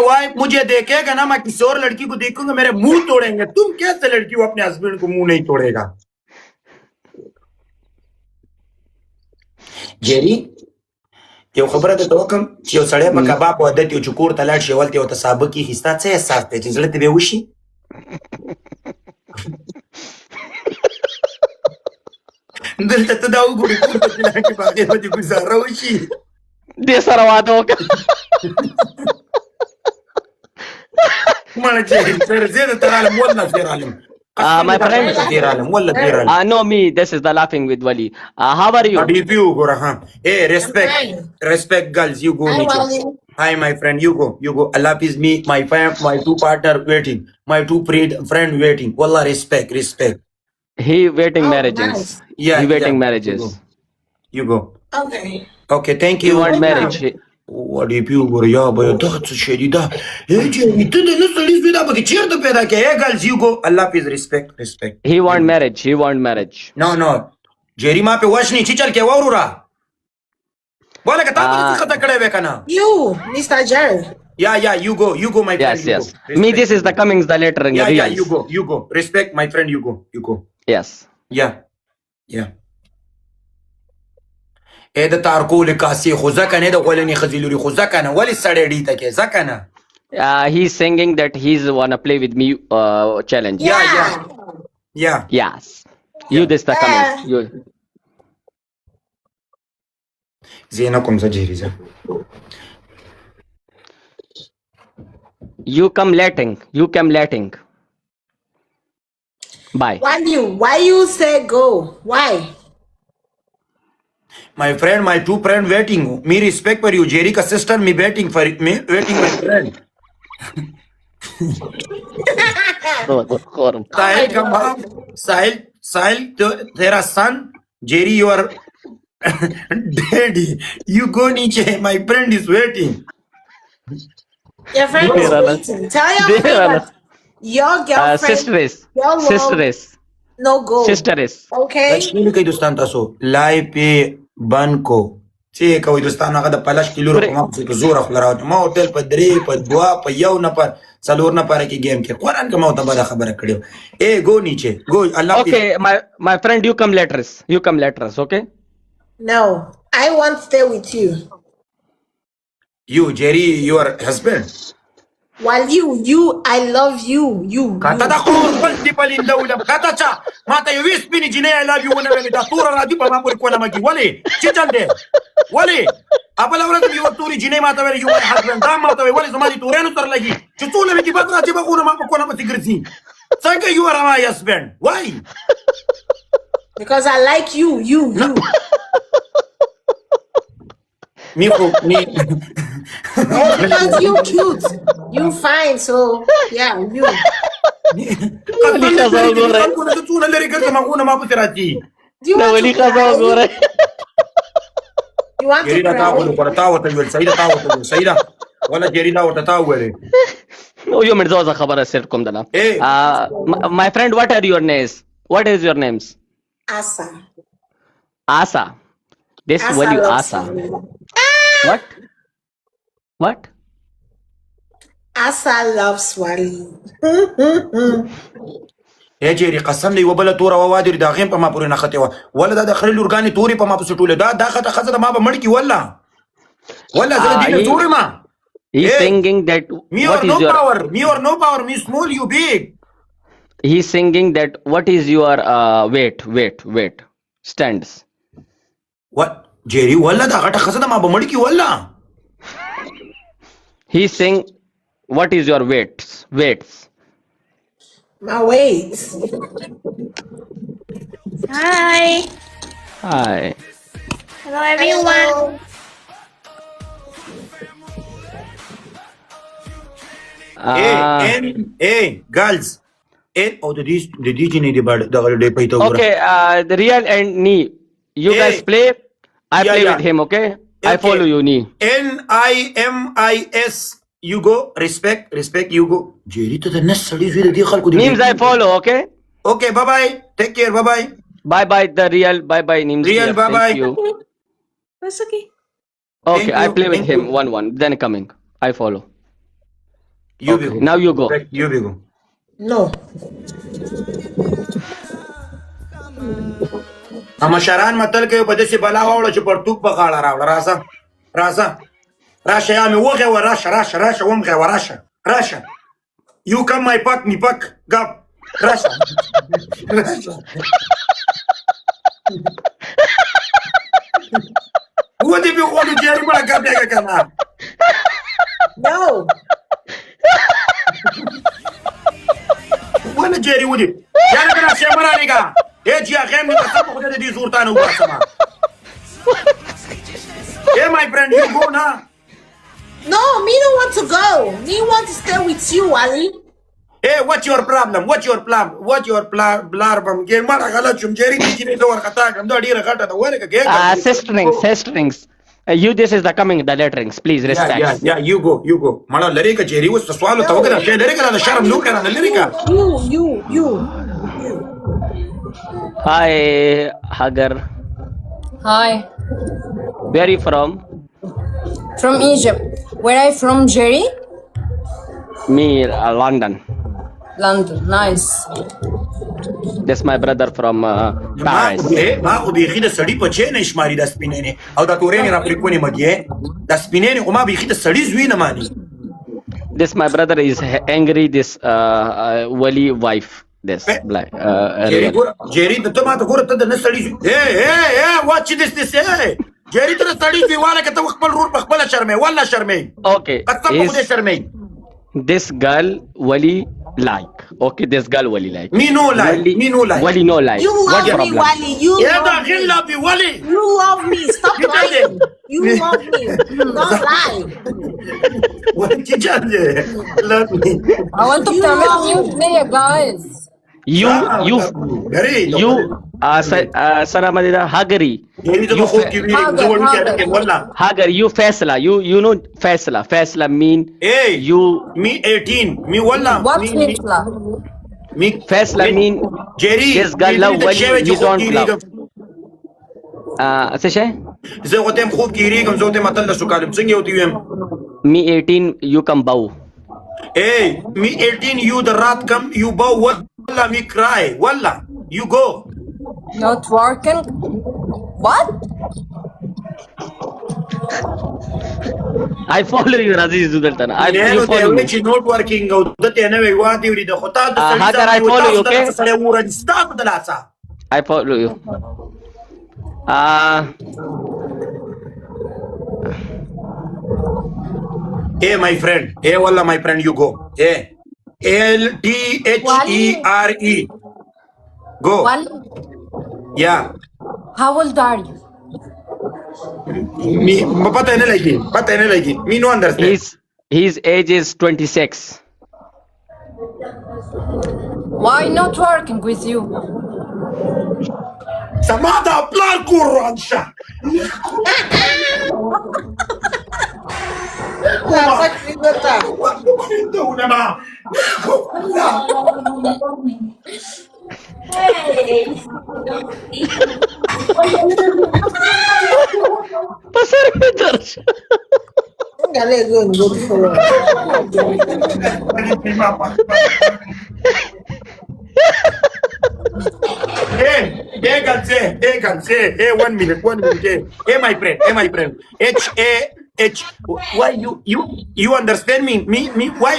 Wife मुझे देखेगा ना, मैं किसी और लड़की को देखूंगा, मेरे मुंह तोड़ेंगे। तुम कैसे लड़की हो अपने हस्बैंड को मुंह नहीं तोड़ेगा? Jerry یو خبره ته وکم چې یو سړی په کباب واده ته چې کور ته لاړ شي ولته یو ته سابه کېښي، ستا څه احساس دی چې زړه ته به وشي؟ دلته ته دا وګورې کور ته چې لاړ شي په هغې به دې ګزاره وشي. دې سره واده وکړه. مړه چې سر زه درته رالم والله زه رالم. My friend. No, me. This is the laughing with Wali. How are you? Hey, respect, girls. You go, Nicho. Hi, my friend. You go. Allah is me, my two partner waiting, my two friend waiting. Wallah, respect. He waiting marriages. Nice. Yeah, he waiting marriages. You go. Okay. Thank you. You want marriage? What if you go? Yeah, but that's shady. Hey, Jenny, you didn't study with that, but cheer the peda. Hey, girls, you go. Allah is respect. He want marriage. No. Jerry, ma pe wash ni chichal ke warura. Bola ka ta khata kade be kana. You, Mr. Jerry. Yeah, you go, my friend. Yes. Me, this is the comings, the letter. Yeah, you go. Respect, my friend. You go. Yes. Yeah. د تارکول کاسي خو ځکه نه د غولنې ښځې لوري خو ځکه نه ولې سړی ډي ته کې ځکه نه he's singing that he's wanna play with me challenge. Yeah. Yes. You this the coming. You. زینا کوم څه جهري ځه. You come letting. Bye. Why you say go? Why? My friend, my two friend waiting. Me respect for you. Jerry ka sister me waiting my friend. Sahil ka mom. Sahil tera son. Jerry your daddy. You go niche. My friend is waiting. Your friend is waiting. Tell your friend that your girlfriend. Sister is. No go. Sister is. Okay. Actually kay dostan taso. Live pe banko. چې کوي دوستانو هغه د پلش کیلو په ما په زور خپل راوته ما هوټل په درې په دوا په یو نه پر څلور نه پر کې گیم کې قران کې ما ته بده خبره کړو اے گو نیچه گو الله Okay, my friend, you come letters, okay? No, I want to stay with you. You Jerry, your husband. While you, I love you. Kata da ko balti palin dawla kata cha mata you wish me jine I love you wala da tura radi pa mamur ko na magi wale chichalde wale abala wala you turi jine mata wala you husband da mata wala zamani turenu tar lagi chutula me ki batra jiba ko na ma ko na matigrzi sanga you are my husband. Why? Because I like you. Me because you cute, you fine, so yeah, you. You want to my friend, what are your names? What is your names? Asa. This Wali Asa. What? Asa loves Wali. Jerry قسم دی وبله توره ووادر دا غیم په ما پورې نه خته ولا دا د خرل اورګانی توري په ما په سټوله دا خته خزه ما به مړ کی ولا زه دې توري ما He's singing that what is your power? Me or no power? Me small, you big. He's singing that what is your weight stands. What? Jerry wala da gata khasada ma bamadi ki wala. He sing what is your weights? My weights. Hi. Hello everyone. Hey, girls. The DJ need the paito. Okay, the real and Ni. You guys play. I play with him, okay? I follow you, Ni. NIMIS. You go. Respect. You go. Jerry to the next studies with the khalku. Names I follow, okay? Okay, bye. Take care, bye. Bye, the real. Bye, names. Real, bye. That's okay. Okay, I play with him 1-1. Then coming. I follow. You Okay, be go. now you go. You be go. No. مشران متل کوي په داسې بلا واوړه چې پرتوک په غاړه راوړه. راځه راځه راشه یا مې وغې و راشه راشه راشه ومغې و راشه راشه. You come my pack me pack gap راشه راشه. ودې به غوړو جاري مړه ګابېږه که نه. No. ونه جاري ودې جاري که راشه مه رانېږه. جی اخیم مې قسم په خدای د دې زورتانه وباسمه. My friend, you go now. No, me don't want to go. Me want to stay with you, Ali. Hey, what's your problem? What's your plan? What's your problem? Game mara galat chum jeri ni jine do warkata kam do dira gata do wale ka game. Sisterings. You, this is the coming, the letterings. Please respect. Yeah, you go. Mala lari ka jeri was swallow to kada she lari ka na sharam no kana lari ka. You. Hi, Hagar. Hi. Where are you from? From Egypt. Where are you from, Jerry? Me, London. London. Nice. This is my brother from Paris. ما خو بيخي د سړی په چین شماري د سپینې او د تورې را پرې کونی مګي د سپینې او ما بيخي د سړی زوی نه مانی. This my brother is angry. This Wali wife. This black. Jerry ته ما ته ګوره ته د نه سړی زوی. Hey, watch this. Hey. Jerry ته سړی زوی والا کته خپل رور په خپل شرمې والله شرمې. Okay. قسم په دې شرمې. This girl Wali like. Okay, this girl Wali like. Me no like. Wali no like. You What love me, problem? Wali. You love me. love you, Wali. You love me. Stop You did lying. You love me. Don't lie. What did you do? Love me. I want to come with you today, guys. You Sanamadida Hagari. Hagar, you Faisla. You know Faisla. Faisla mean Hey, you. Me 18. Me wallah. What's Hitler? Me Faisla mean Jerry. this girl love Wali. You don't love. څه شي؟ زه غوتم خوب کې ریګم زه ته متل د سوکالم څنګه یو دی ویم. Me 18 you come bow. Hey, me 18 you the rat come you bow wallah me cry wallah you go. Not working? What? I follow you, Aziz Sultan. You follow me. Which is not working out. The ene we want you the khota the Hagar, I follow you, okay? Sare ura stop the lasa. I follow you. Hey my friend. Hey wallah my friend you go. Hey. LTHERE. Go. Wali? Yeah. How old are you? Me pata nahi lagi. Me no understand. His age is 26. Why not working with you? Samada plan Quran sha. Pasar Peter. Hey, Hey, 1 minute. Hey, my friend. H-A-H. Why you understand me? Me, why?